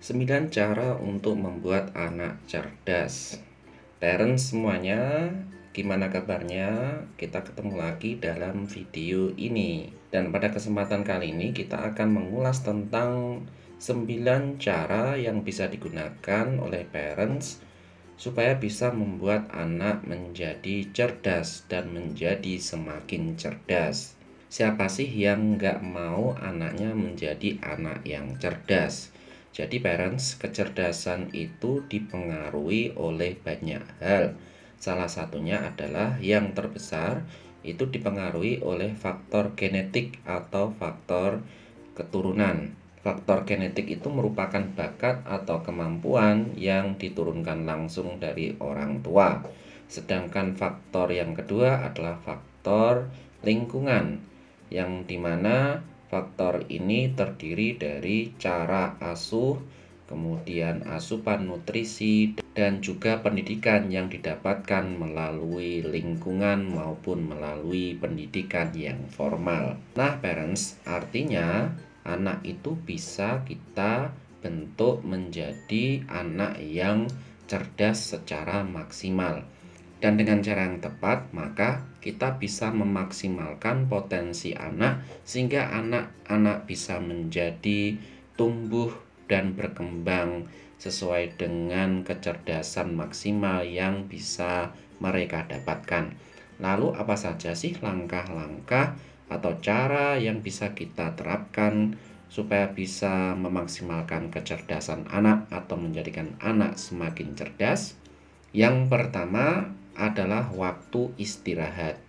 9 cara untuk membuat anak cerdas. Parents semuanya, gimana kabarnya? Kita ketemu lagi dalam video ini. Dan pada kesempatan kali ini kita akan mengulas tentang 9 cara yang bisa digunakan oleh parents supaya bisa membuat anak menjadi cerdas dan menjadi semakin cerdas. Siapa sih yang nggak mau anaknya menjadi anak yang cerdas? Jadi parents, kecerdasan itu dipengaruhi oleh banyak hal. Salah satunya adalah yang terbesar itu dipengaruhi oleh faktor genetik atau faktor keturunan. Faktor genetik itu merupakan bakat atau kemampuan yang diturunkan langsung dari orang tua. Sedangkan faktor yang kedua adalah faktor lingkungan, yang dimana faktor ini terdiri dari cara asuh, kemudian asupan nutrisi, dan juga pendidikan yang didapatkan melalui lingkungan maupun melalui pendidikan yang formal. Nah, parents, artinya anak itu bisa kita bentuk menjadi anak yang cerdas secara maksimal. Dan dengan cara yang tepat, maka kita bisa memaksimalkan potensi anak sehingga anak-anak bisa menjadi tumbuh dan berkembang sesuai dengan kecerdasan maksimal yang bisa mereka dapatkan. Lalu apa saja sih langkah-langkah atau cara yang bisa kita terapkan supaya bisa memaksimalkan kecerdasan anak atau menjadikan anak semakin cerdas? Yang pertama adalah waktu istirahat.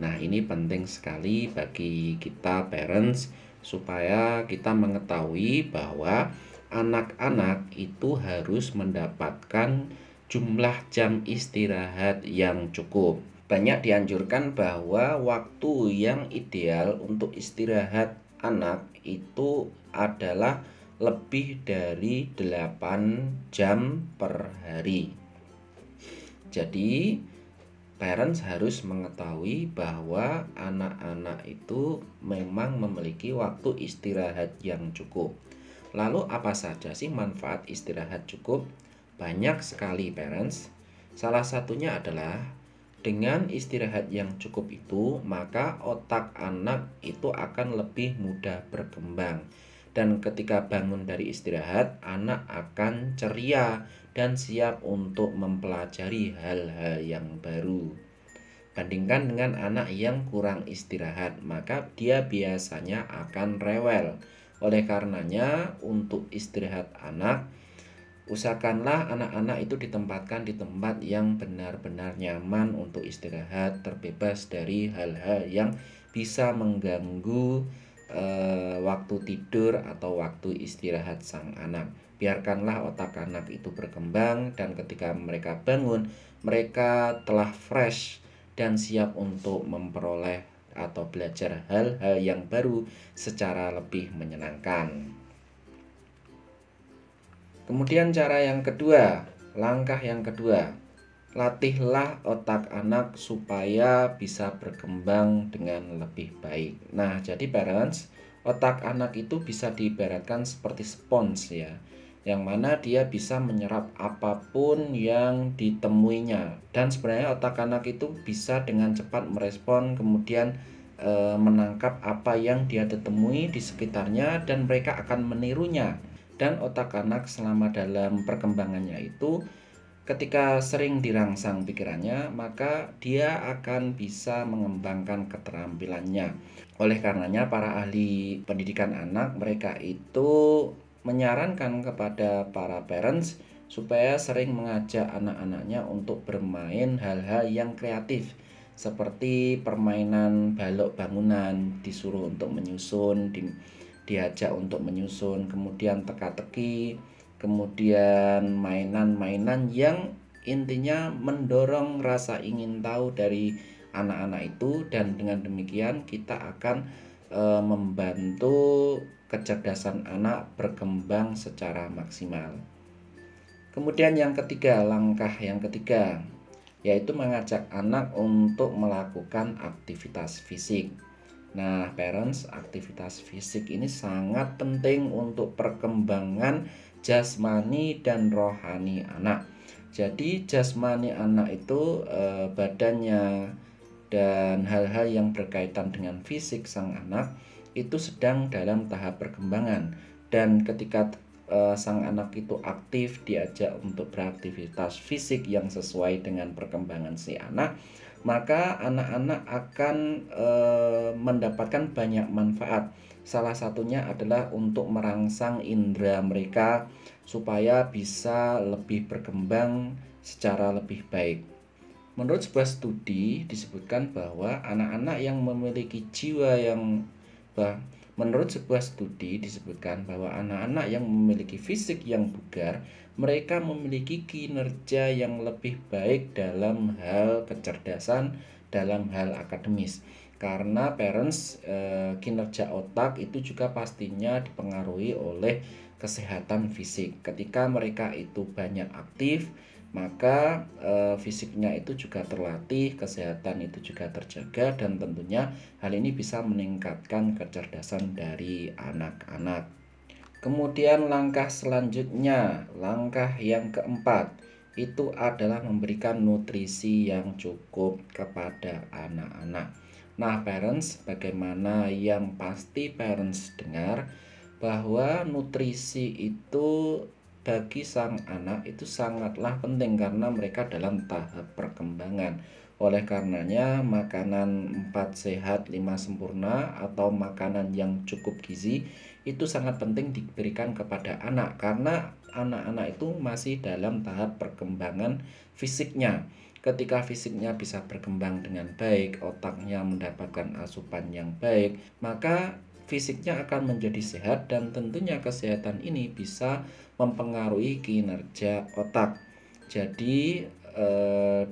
Nah, ini penting sekali bagi kita parents supaya kita mengetahui bahwa anak-anak itu harus mendapatkan jumlah jam istirahat yang cukup. Banyak dianjurkan bahwa waktu yang ideal untuk istirahat anak itu adalah lebih dari 8 jam per hari. Jadi, parents harus mengetahui bahwa anak-anak itu memang memiliki waktu istirahat yang cukup. Lalu apa saja sih manfaat istirahat cukup? Banyak sekali parents. Salah satunya adalah dengan istirahat yang cukup itu, maka otak anak itu akan lebih mudah berkembang. Dan ketika bangun dari istirahat, anak akan ceria dan siap untuk mempelajari hal-hal yang baru. Bandingkan dengan anak yang kurang istirahat, maka dia biasanya akan rewel. Oleh karenanya, untuk istirahat anak, usahakanlah anak-anak itu ditempatkan di tempat yang benar-benar nyaman untuk istirahat, terbebas dari hal-hal yang bisa mengganggu waktu tidur atau waktu istirahat sang anak. Biarkanlah otak anak itu berkembang, dan ketika mereka bangun, mereka telah fresh dan siap untuk memperoleh atau belajar hal-hal yang baru secara lebih menyenangkan. Kemudian langkah yang kedua, latihlah otak anak supaya bisa berkembang dengan lebih baik. Nah, jadi parents, otak anak itu bisa diibaratkan seperti spons ya, yang mana dia bisa menyerap apapun yang ditemuinya. Dan sebenarnya otak anak itu bisa dengan cepat merespon, kemudian menangkap apa yang dia temui di sekitarnya, dan mereka akan menirunya. Dan otak anak selama dalam perkembangannya itu, ketika sering dirangsang pikirannya, maka dia akan bisa mengembangkan keterampilannya. Oleh karenanya, para ahli pendidikan anak mereka itu menyarankan kepada para parents supaya sering mengajak anak-anaknya untuk bermain hal-hal yang kreatif, seperti permainan balok bangunan, disuruh untuk menyusun, diajak untuk menyusun, kemudian teka-teki, kemudian mainan-mainan yang intinya mendorong rasa ingin tahu dari anak-anak itu, dan dengan demikian kita akan membantu kecerdasan anak berkembang secara maksimal. Kemudian langkah yang ketiga yaitu mengajak anak untuk melakukan aktivitas fisik. Nah, parents, aktivitas fisik ini sangat penting untuk perkembangan jasmani dan rohani anak. Jadi jasmani anak itu badannya dan hal-hal yang berkaitan dengan fisik sang anak itu sedang dalam tahap perkembangan, dan ketika sang anak itu aktif, diajak untuk beraktivitas fisik yang sesuai dengan perkembangan si anak, maka anak-anak akan mendapatkan banyak manfaat. Salah satunya adalah untuk merangsang indera mereka supaya bisa lebih berkembang secara lebih baik. Menurut sebuah studi disebutkan bahwa anak-anak yang memiliki jiwa yang menurut sebuah studi disebutkan bahwa anak-anak yang memiliki fisik yang bugar, mereka memiliki kinerja yang lebih baik dalam hal kecerdasan, dalam hal akademis. Karena kinerja otak itu juga pastinya dipengaruhi oleh kesehatan fisik. Ketika mereka itu banyak aktif, maka fisiknya itu juga terlatih, kesehatan itu juga terjaga, dan tentunya hal ini bisa meningkatkan kecerdasan dari anak-anak. Kemudian langkah selanjutnya, langkah yang keempat, itu adalah memberikan nutrisi yang cukup kepada anak-anak. Nah, parents, bagaimana yang pasti parents dengar bahwa nutrisi itu bagi sang anak itu sangatlah penting karena mereka dalam tahap perkembangan. Oleh karenanya, makanan 4 sehat 5 sempurna atau makanan yang cukup gizi itu sangat penting diberikan kepada anak, karena anak-anak itu masih dalam tahap perkembangan fisiknya. Ketika fisiknya bisa berkembang dengan baik, otaknya mendapatkan asupan yang baik, maka fisiknya akan menjadi sehat, dan tentunya kesehatan ini bisa mempengaruhi kinerja otak. Jadi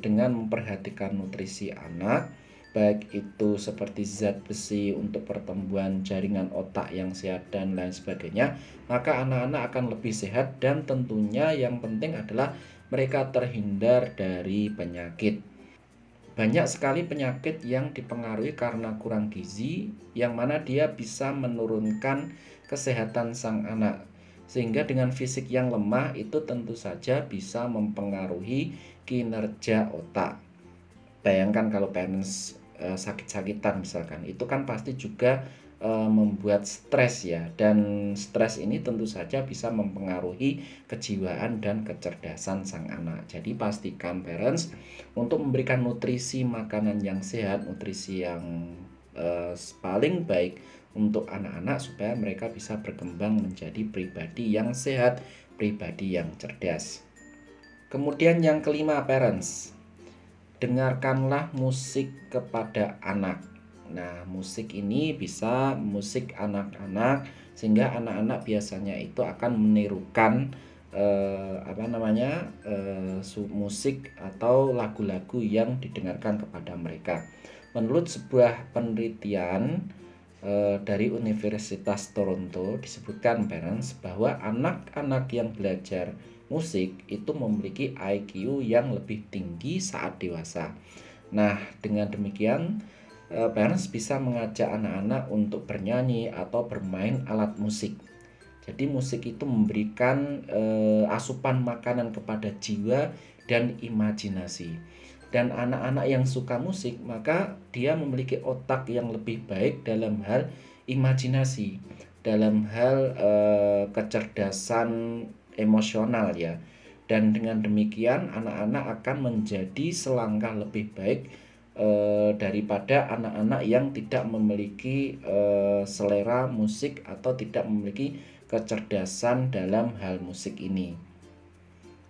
dengan memperhatikan nutrisi anak, baik itu seperti zat besi untuk pertumbuhan jaringan otak yang sehat dan lain sebagainya, maka anak-anak akan lebih sehat, dan tentunya yang penting adalah mereka terhindar dari penyakit. Banyak sekali penyakit yang dipengaruhi karena kurang gizi, yang mana dia bisa menurunkan kesehatan sang anak. Sehingga dengan fisik yang lemah itu tentu saja bisa mempengaruhi kinerja otak. Bayangkan kalau parents sakit-sakitan misalkan, itu kan pasti juga membuat stres ya, dan stres ini tentu saja bisa mempengaruhi kejiwaan dan kecerdasan sang anak. Jadi pastikan parents untuk memberikan nutrisi makanan yang sehat, nutrisi yang paling baik untuk anak-anak supaya mereka bisa berkembang menjadi pribadi yang sehat, pribadi yang cerdas. Kemudian yang kelima, parents, dengarkanlah musik kepada anak. Nah, musik ini bisa musik anak-anak, sehingga anak-anak biasanya itu akan menirukan musik atau lagu-lagu yang didengarkan kepada mereka. Menurut sebuah penelitian dari Universitas Toronto disebutkan parents bahwa anak-anak yang belajar musik itu memiliki IQ yang lebih tinggi saat dewasa. Nah, dengan demikian parents bisa mengajak anak-anak untuk bernyanyi atau bermain alat musik. Jadi musik itu memberikan asupan makanan kepada jiwa dan imajinasi. Dan anak-anak yang suka musik, maka dia memiliki otak yang lebih baik dalam hal imajinasi, dalam hal kecerdasan emosional ya. Dan dengan demikian anak-anak akan menjadi selangkah lebih baik daripada anak-anak yang tidak memiliki selera musik atau tidak memiliki kecerdasan dalam hal musik ini.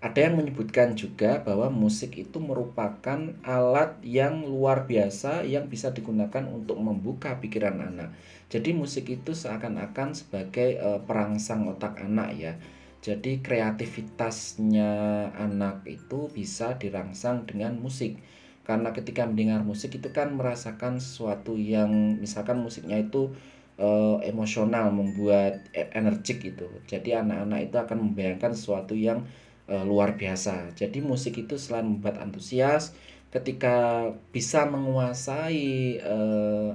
Ada yang menyebutkan juga bahwa musik itu merupakan alat yang luar biasa yang bisa digunakan untuk membuka pikiran anak. Jadi musik itu seakan-akan sebagai perangsang otak anak ya. Jadi kreativitasnya anak itu bisa dirangsang dengan musik. Karena ketika mendengar musik itu kan merasakan sesuatu yang misalkan musiknya itu emosional, membuat energik gitu. Jadi anak-anak itu akan membayangkan sesuatu yang luar biasa. Jadi musik itu selain membuat antusias, ketika bisa menguasai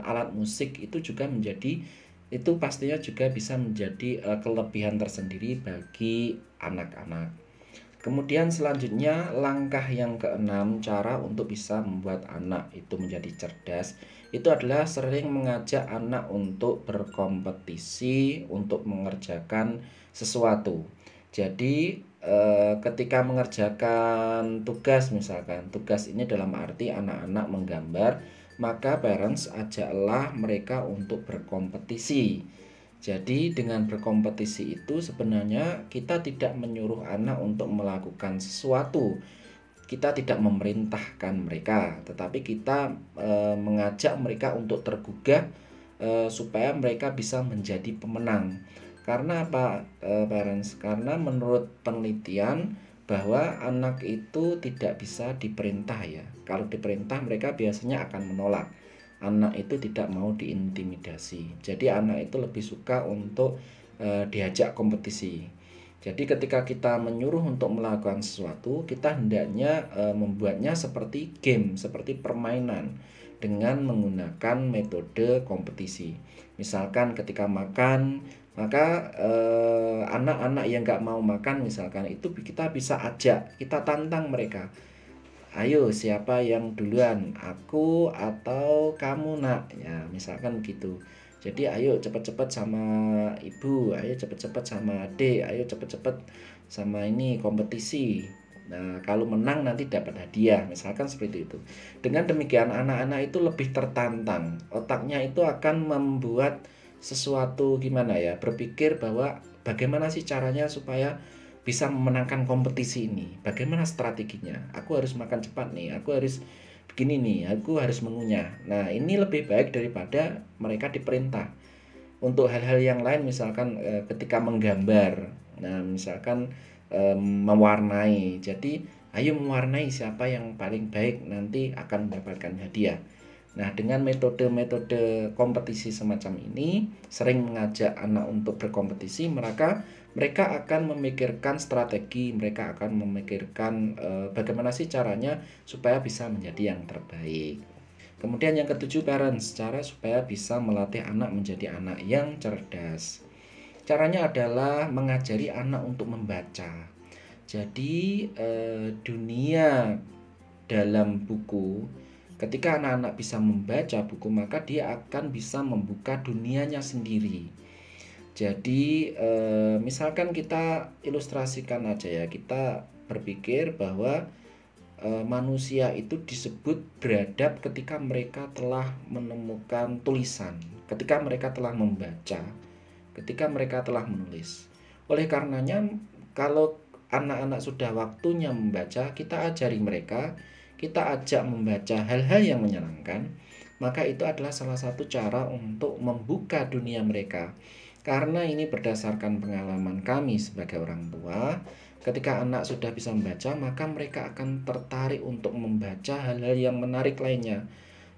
alat musik itu juga menjadi itu pastinya juga bisa menjadi kelebihan tersendiri bagi anak-anak. Kemudian selanjutnya langkah yang keenam, cara untuk bisa membuat anak itu menjadi cerdas, itu adalah sering mengajak anak untuk berkompetisi untuk mengerjakan sesuatu. Jadi ketika mengerjakan tugas, misalkan tugas ini dalam arti anak-anak menggambar, maka parents ajaklah mereka untuk berkompetisi. Jadi dengan berkompetisi itu sebenarnya kita tidak menyuruh anak untuk melakukan sesuatu. Kita tidak memerintahkan mereka, tetapi kita mengajak mereka untuk tergugah supaya mereka bisa menjadi pemenang. Karena apa, parents? Karena menurut penelitian bahwa anak itu tidak bisa diperintah ya. Kalau diperintah mereka biasanya akan menolak. Anak itu tidak mau diintimidasi. Jadi anak itu lebih suka untuk diajak kompetisi. Jadi ketika kita menyuruh untuk melakukan sesuatu, kita hendaknya membuatnya seperti game, seperti permainan dengan menggunakan metode kompetisi. Misalkan ketika makan, maka anak-anak yang nggak mau makan misalkan itu kita bisa ajak, kita tantang mereka. Ayo siapa yang duluan, aku atau kamu nak, ya misalkan gitu. Jadi ayo cepet-cepet sama ibu, ayo cepet-cepet sama adik, ayo cepet-cepet sama ini kompetisi. Nah kalau menang nanti dapat hadiah, misalkan seperti itu. Dengan demikian anak-anak itu lebih tertantang, otaknya itu akan membuat sesuatu gimana ya, berpikir bahwa bagaimana sih caranya supaya bisa memenangkan kompetisi ini. Bagaimana strateginya? Aku harus makan cepat nih, aku harus begini nih, aku harus mengunyah. Nah, ini lebih baik daripada mereka diperintah. Untuk hal-hal yang lain misalkan ketika menggambar. Nah, misalkan mewarnai. Jadi, ayo mewarnai siapa yang paling baik nanti akan mendapatkan hadiah. Nah, dengan metode-metode kompetisi semacam ini, sering mengajak anak untuk berkompetisi, mereka akan memikirkan strategi, mereka akan memikirkan bagaimana sih caranya supaya bisa menjadi yang terbaik. Kemudian yang ketujuh, parents, cara supaya bisa melatih anak menjadi anak yang cerdas. Caranya adalah mengajari anak untuk membaca. Jadi dunia dalam buku, ketika anak-anak bisa membaca buku, maka dia akan bisa membuka dunianya sendiri. Jadi misalkan kita ilustrasikan aja ya, kita berpikir bahwa manusia itu disebut beradab ketika mereka telah menemukan tulisan, ketika mereka telah membaca, ketika mereka telah menulis. Oleh karenanya, kalau anak-anak sudah waktunya membaca, kita ajari mereka, kita ajak membaca hal-hal yang menyenangkan, maka itu adalah salah satu cara untuk membuka dunia mereka. Karena ini berdasarkan pengalaman kami sebagai orang tua, ketika anak sudah bisa membaca, maka mereka akan tertarik untuk membaca hal-hal yang menarik lainnya.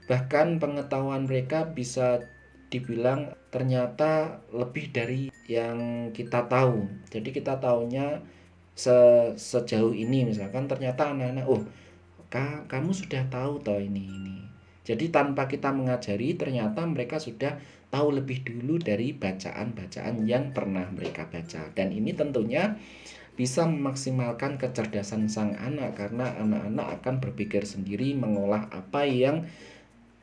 Bahkan pengetahuan mereka bisa dibilang ternyata lebih dari yang kita tahu. Jadi kita tahunya sejauh ini, misalkan ternyata anak-anak, oh kamu sudah tahu toh ini. Jadi tanpa kita mengajari, ternyata mereka sudah tahu lebih dulu dari bacaan-bacaan yang pernah mereka baca. Dan ini tentunya bisa memaksimalkan kecerdasan sang anak, karena anak-anak akan berpikir sendiri, mengolah apa yang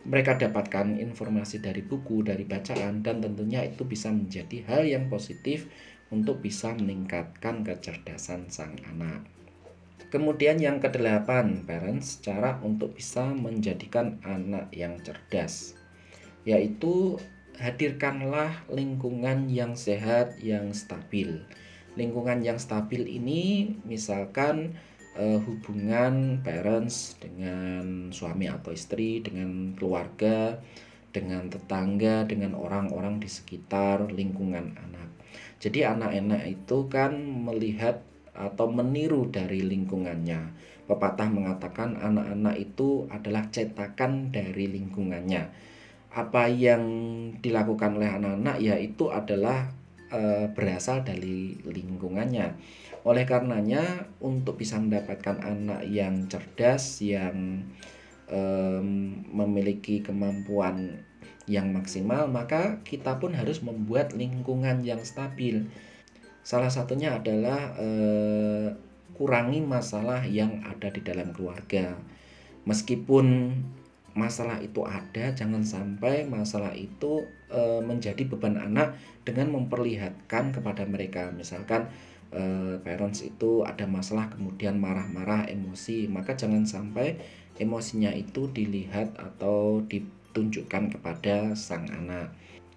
mereka dapatkan informasi dari buku, dari bacaan, dan tentunya itu bisa menjadi hal yang positif untuk bisa meningkatkan kecerdasan sang anak. Kemudian yang kedelapan, parents, cara untuk bisa menjadikan anak yang cerdas, yaitu hadirkanlah lingkungan yang sehat, yang stabil. Lingkungan yang stabil ini misalkan hubungan parents dengan suami atau istri, dengan keluarga, dengan tetangga, dengan orang-orang di sekitar lingkungan anak. Jadi anak-anak itu kan melihat atau meniru dari lingkungannya. Pepatah mengatakan anak-anak itu adalah cetakan dari lingkungannya. Apa yang dilakukan oleh anak-anak ya itu adalah berasal dari lingkungannya. Oleh karenanya, untuk bisa mendapatkan anak yang cerdas, yang memiliki kemampuan yang maksimal, maka kita pun harus membuat lingkungan yang stabil. Salah satunya adalah kurangi masalah yang ada di dalam keluarga. Meskipun masalah itu ada, jangan sampai masalah itu menjadi beban anak dengan memperlihatkan kepada mereka. Misalkan parents itu ada masalah kemudian marah-marah, emosi, maka jangan sampai emosinya itu dilihat atau ditunjukkan kepada sang anak.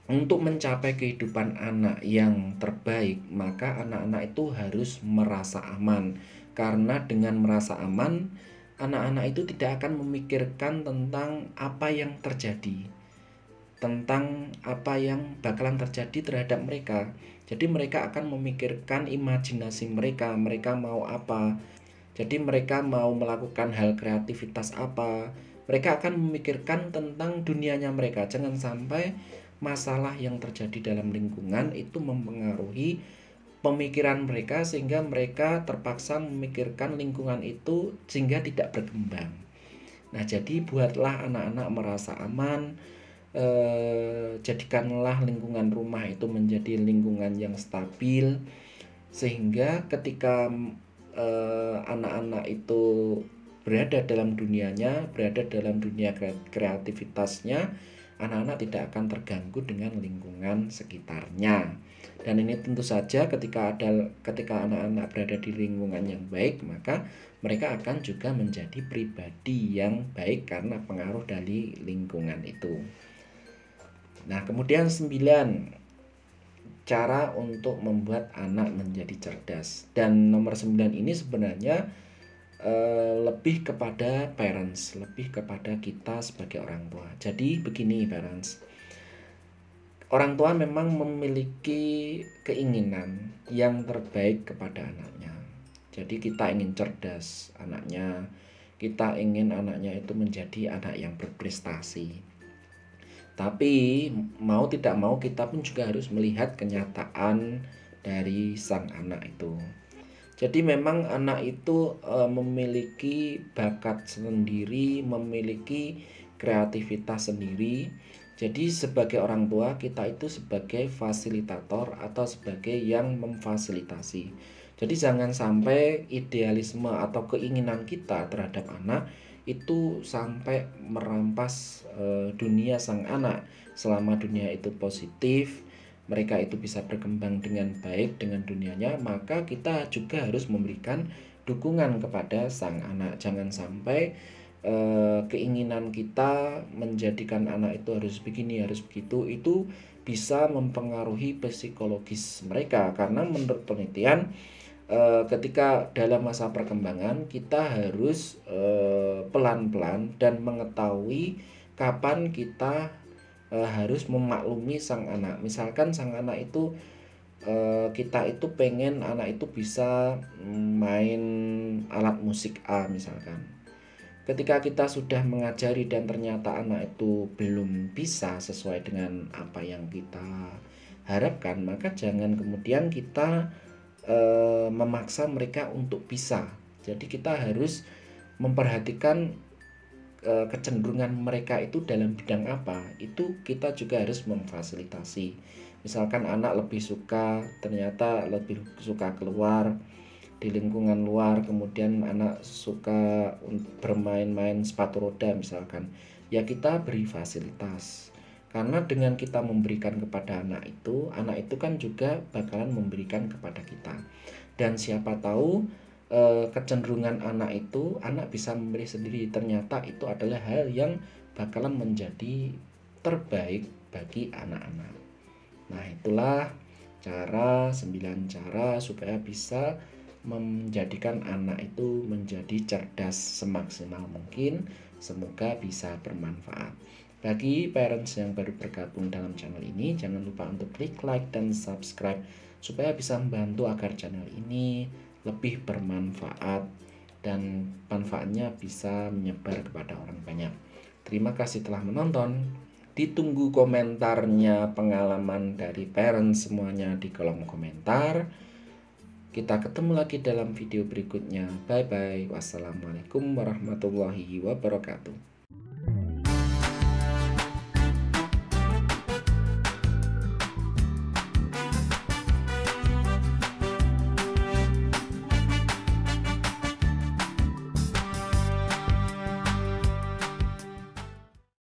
Untuk mencapai kehidupan anak yang terbaik, maka anak-anak itu harus merasa aman. Karena dengan merasa aman, anak-anak itu tidak akan memikirkan tentang apa yang terjadi, tentang apa yang bakalan terjadi terhadap mereka. Jadi mereka akan memikirkan imajinasi mereka mau apa. Jadi mereka mau melakukan hal kreativitas apa. Mereka akan memikirkan tentang dunianya mereka. Jangan sampai masalah yang terjadi dalam lingkungan itu mempengaruhi pemikiran mereka sehingga mereka terpaksa memikirkan lingkungan itu sehingga tidak berkembang. Nah, jadi buatlah anak-anak merasa aman, jadikanlah lingkungan rumah itu menjadi lingkungan yang stabil sehingga ketika anak-anak itu berada dalam dunianya, berada dalam dunia kreativitasnya, anak-anak tidak akan terganggu dengan lingkungan sekitarnya. Dan ini tentu saja ketika anak-anak berada di lingkungan yang baik, maka mereka akan juga menjadi pribadi yang baik karena pengaruh dari lingkungan itu. Nah, kemudian 9, cara untuk membuat anak menjadi cerdas. Dan nomor 9 ini sebenarnya lebih kepada parents, lebih kepada kita sebagai orang tua. Jadi begini parents, orang tua memang memiliki keinginan yang terbaik kepada anaknya. Jadi kita ingin cerdas anaknya, kita ingin anaknya itu menjadi anak yang berprestasi. Tapi mau tidak mau kita pun juga harus melihat kenyataan dari sang anak itu. Jadi memang anak itu memiliki bakat sendiri, memiliki kreativitas sendiri. Jadi sebagai orang tua kita itu sebagai fasilitator atau sebagai yang memfasilitasi. Jadi jangan sampai idealisme atau keinginan kita terhadap anak itu sampai merampas dunia sang anak. Selama dunia itu positif, mereka itu bisa berkembang dengan baik dengan dunianya, maka kita juga harus memberikan dukungan kepada sang anak. Jangan sampai keinginan kita menjadikan anak itu harus begini, harus begitu, itu bisa mempengaruhi psikologis mereka. Karena menurut penelitian, ketika dalam masa perkembangan kita harus pelan-pelan dan mengetahui kapan kita harus memaklumi sang anak. Misalkan sang anak itu kita itu pengen anak itu bisa main alat musik A misalkan. Ketika kita sudah mengajari dan ternyata anak itu belum bisa sesuai dengan apa yang kita harapkan, maka jangan kemudian kita memaksa mereka untuk bisa. Jadi kita harus memperhatikan kecenderungan mereka itu dalam bidang apa. Itu kita juga harus memfasilitasi. Misalkan anak ternyata lebih suka keluar di lingkungan luar, kemudian anak suka bermain-main sepatu roda misalkan, ya kita beri fasilitas. Karena dengan kita memberikan kepada anak itu kan juga bakalan memberikan kepada kita. Dan siapa tahu kecenderungan anak bisa memilih sendiri. Ternyata itu adalah hal yang bakalan menjadi terbaik bagi anak-anak. Nah, itulah 9 cara supaya bisa menjadikan anak itu menjadi cerdas semaksimal mungkin. Semoga bisa bermanfaat. Bagi parents yang baru bergabung dalam channel ini, jangan lupa untuk klik like dan subscribe supaya bisa membantu agar channel ini lebih bermanfaat dan manfaatnya bisa menyebar kepada orang banyak. Terima kasih telah menonton. Ditunggu komentarnya, pengalaman dari parents semuanya di kolom komentar. Kita ketemu lagi dalam video berikutnya. Bye bye. Wassalamualaikum warahmatullahi wabarakatuh.